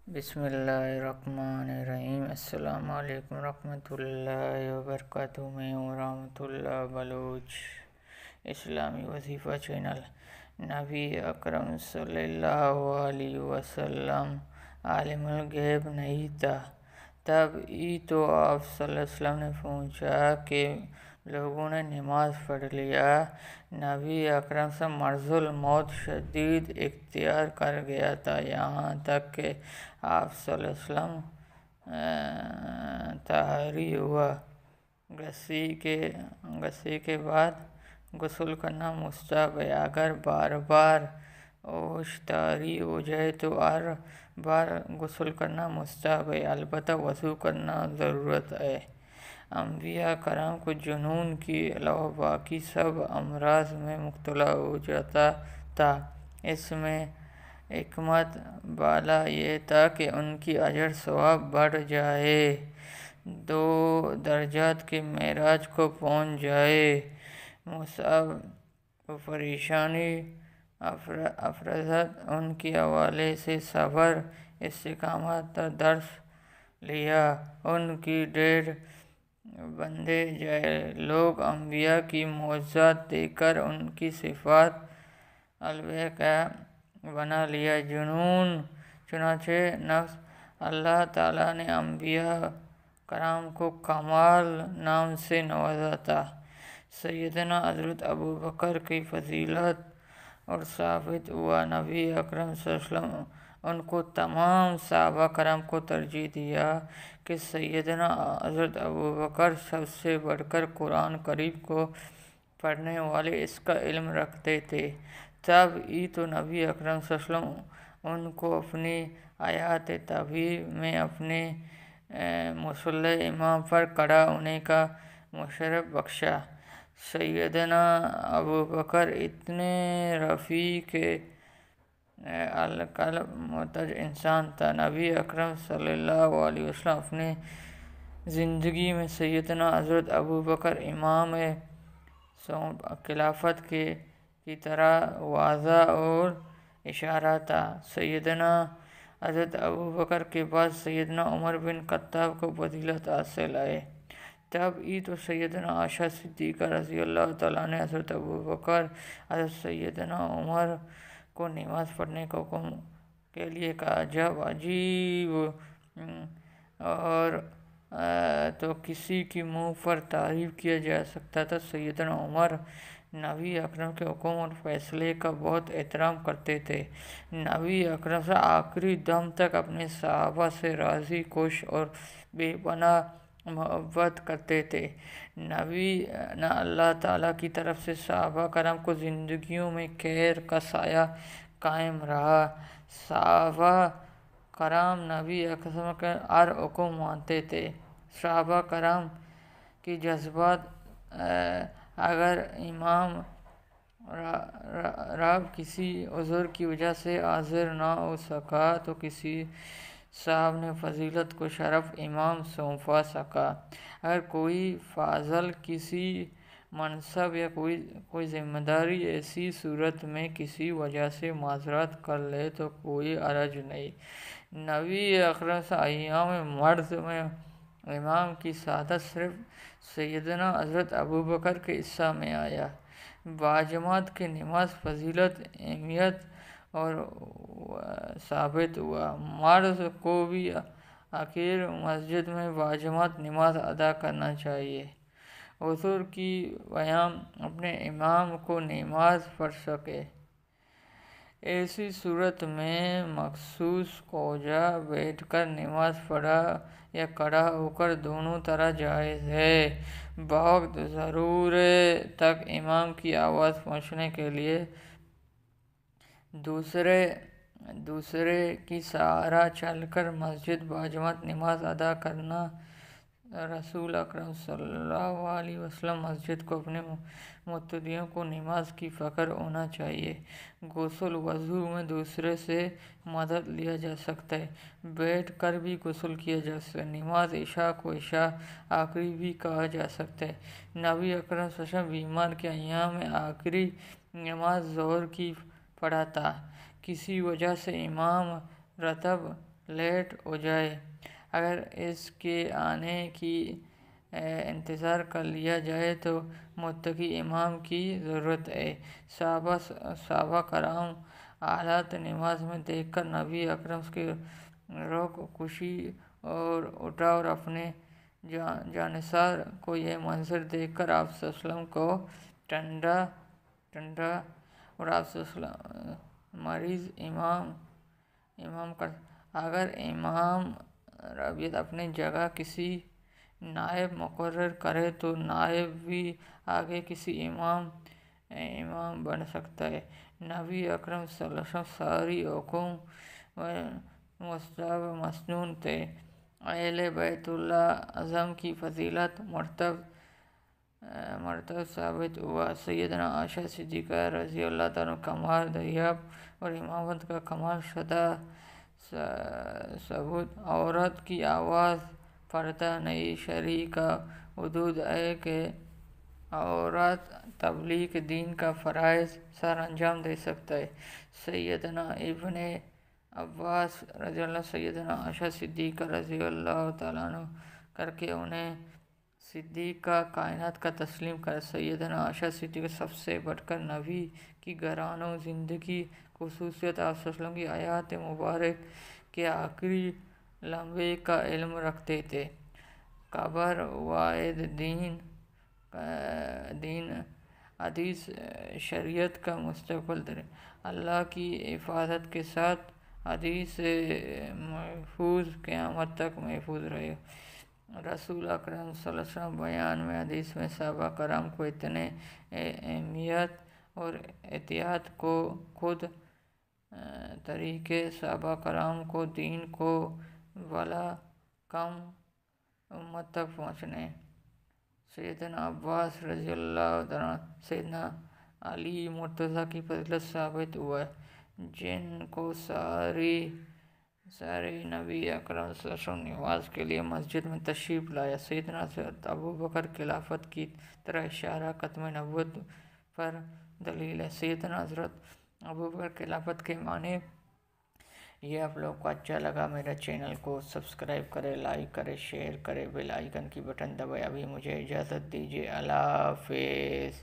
بسم اللہ الرحمن الرحیم۔ السلام علیکم ورحمۃ اللہ وبرکاتہ۔ میں ہوں رحمۃ اللہ بلوچ، اسلامی وظیفہ چینل۔ نبی اکرم صلی اللہ علیہ وسلم عالم الغیب نہیں تھا، تب ہی تو آپ صلی اللہ علیہ وسلم نے پوچھا کہ لوگوں نے نماز پڑھ لیا۔ نبی اکرم سے مرض الموت شدید اختیار کر گیا تھا، یہاں تک کہ آپ صلی اللہ علیہ وسلم طہاری ہوا۔ غسل کے بعد غسل کرنا مستحب ہے۔ اگر بار بار ہوش طاری ہو جائے تو ہر بار غسل کرنا مستحب ہے، البتہ وضو کرنا ضرورت ہے۔ انبیاء کرام کو جنون کے علاوہ باقی سب امراض میں مبتلا ہو جاتا تھا۔ اس میں حکمت بالا یہ تھا کہ ان کی اجر ثواب بڑھ جائے، 2 درجات کے معراج کو پہنچ جائے۔ مصعب کو پریشانی افرزت ان کے حوالے سے صبر، استقامت کا درس لیا۔ ان کی ڈیڑھ بنتے جائے لوگ انبیاء کی معجزات دیکھ کر ان کی صفات الوہیہ کا بنا لیا۔ جنون چنانچہ نفس اللہ تعالیٰ نے انبیاء کرام کو کمال نام سے نوازا تھا۔ سیدنا حضرت ابوبکر کی فضیلت اور ثابت ہوا، نبی اکرم صلی اللہ علیہ وسلم ان کو تمام صحابہ کرام کو ترجیح دیا کہ سیدنا حضرت ابوبکر سب سے بڑھ کر قرآن کریم کو پڑھنے والے، اس کا علم رکھتے تھے۔ تب ہی تو نبی اکرم صلی اللہ علیہ وسلم ان کو اپنی حیات طیبہ میں اپنے مصلی امام پر کھڑا ہونے کا مشرف بخشا۔ سیدنا ابوبکر اتنے رفیق القلب معتدل انسان تھا۔ نبی اکرم صلی اللہ علیہ وسلم اپنے زندگی میں سیدنا حضرت ابوبکر امام خلافت کی طرح واضح اور اشارہ تھا۔ سیدنا حضرت ابوبکر کے بعد سیدنا عمر بن خطاب کو فضیلت حاصل ہے۔ تب ہی تو سیدنا عائشہ صدیقہ رضی اللہ تعالیٰ نے حضرت ابوبکر، حضرت سیدنا عمر کو نماز پڑھنے کا حکم کے لیے کہا۔ جب عجیب اور تو کسی کے منہ پر تعریف کیا جا سکتا تھا، سیدنا عمر نبی اکرم کے حکم اور فیصلے کا بہت احترام کرتے تھے۔ نبی اکرم سے آخری دم تک اپنے صحابہ سے راضی خوش اور بے پناہ محبت کرتے تھے۔ نہ اللہ تعالیٰ کی طرف سے صحابہ کرام کو زندگیوں میں خیر کا سایہ قائم رہا۔ صحابہ کرام نبی اکرم کا ہر حکم مانتے تھے۔ صحابہ کرام کے جذبات، اگر امام رات کسی عذر کی وجہ سے حاضر نہ ہو سکا تو کسی صاحب نے فضیلت کو شرف امام سونپا سکا۔ اگر کوئی فاضل کسی منصب یا کوئی ذمہ داری ایسی صورت میں کسی وجہ سے معذرت کر لے تو کوئی حرج نہیں۔ نبی اکرم سے ایام مرض میں امام کی سعادت صرف سیدنا حضرت ابوبکر کے حصہ میں آیا۔ باجماعت کی نماز فضیلت، اہمیت اور ثابت ہوا۔ مرض کو بھی آخر مسجد میں باجماعت نماز ادا کرنا چاہیے، حضور کی بیان اپنے امام کو نماز پڑھ سکے۔ ایسی صورت میں مخصوص جگہ بیٹھ کر نماز پڑھنا یا کھڑا ہو کر دونوں طرح جائز ہے۔ بوقت ضرورت تک امام کی آواز پہنچنے کے لیے دوسرے کی سہارا چل کر مسجد باجماعت نماز ادا کرنا۔ رسول اکرم صلی اللہ علیہ وسلم مسجد کو اپنے متدیوں کو نماز کی فکر ہونا چاہیے۔ غسل وضو میں دوسرے سے مدد لیا جا سکتا ہے، بیٹھ کر بھی غسل کیا جا سکتا ہے۔ نماز عشاء کو عشاء آخری بھی کہا جا سکتا ہے۔ نبی اکرم صلی اللہ علیہ وسلم بیمار کے ایام میں آخری نماز ظہر کی پڑھا تھا۔ کسی وجہ سے امام راتب لیٹ ہو جائے۔ اگر اس کے آنے کی انتظار کر لیا جائے تو متقی امام کی ضرورت ہے۔ صحابہ کرام حالات نماز میں دیکھ کر نبی اکرم کی روح خوشی اور اٹھا اور اپنے جانثار کو یہ منظر دیکھ کر آپ صلی اللہ علیہ وسلم کو ٹھنڈا اور آپ صلی اللہ علیہ وسلم مریض امام کا اگر امام رابط اپنی جگہ کسی نائب مقرر کرے تو نائب بھی آگے کسی امام بن سکتا ہے۔ نبی اکرم صلی اللہ علیہ وسلم ساری حکم مستحب مسنون تھے۔ اہل بیت اللہ اعظم کی فضیلت مرتب ثابت ہوا۔ سیدنا عائشہ صدیقہ رضی اللہ تعالیٰ کمال دریافت اور امامت کا کمال شدہ ثبوت۔ عورت کی آواز پردہ نہیں، شرع کا حدود ہے کہ عورت تبلیغ دین کا فرائض سر انجام دے سکتا ہے۔ سیدنا ابن عباس رضی اللہ سیدنا عائشہ صدیقہ رضی اللہ تعالیٰ عنہ کر کے انہیں صدیقہ کائنات کا تسلیم کر۔ سیدنا عائشہ صدیقہ سب سے بڑھ کر نبی کی گھرانوں زندگی خصوصیت آپ صلی اللہ علیہ وسلم کی حیات مبارک کے آخری لمحے کا علم رکھتے تھے۔ قبر واحد دین حدیث شریعت کا مستقبل اللہ کی حفاظت کے ساتھ حدیث محفوظ قیامت تک محفوظ رہے۔ رسول اکرم صلی اللہ علیہ وسلم بیان میں حدیث میں صحابہ کرام کو اتنے اہمیت اور احتیاط کو خود طریقے صحابہ کرام کو دین کو بلا کم امت تک پہنچنے۔ سیدنا عباس رضی اللہ عنہ سیدنا علی مرتضیٰ کی فضیلت ثابت ہوا ہے، جن کو سارے نبی اکرم صلی اللہ علیہ وسلم نماز کے لیے مسجد میں تشریف لایا۔ سیدنا حضرت ابوبکر خلافت کی طرح اشارہ ختم نبوت پر دلیل ہے۔ سیدنا حضرت ابوبکر خلافت کے معنی یہ آپ لوگ کو اچھا لگا میرا چینل کو سبسکرائب کرے، لائک کرے، شیئر کرے، بیل آئیکن کی بٹن دبائے۔ ابھی مجھے اجازت دیجیے، اللہ حافظ۔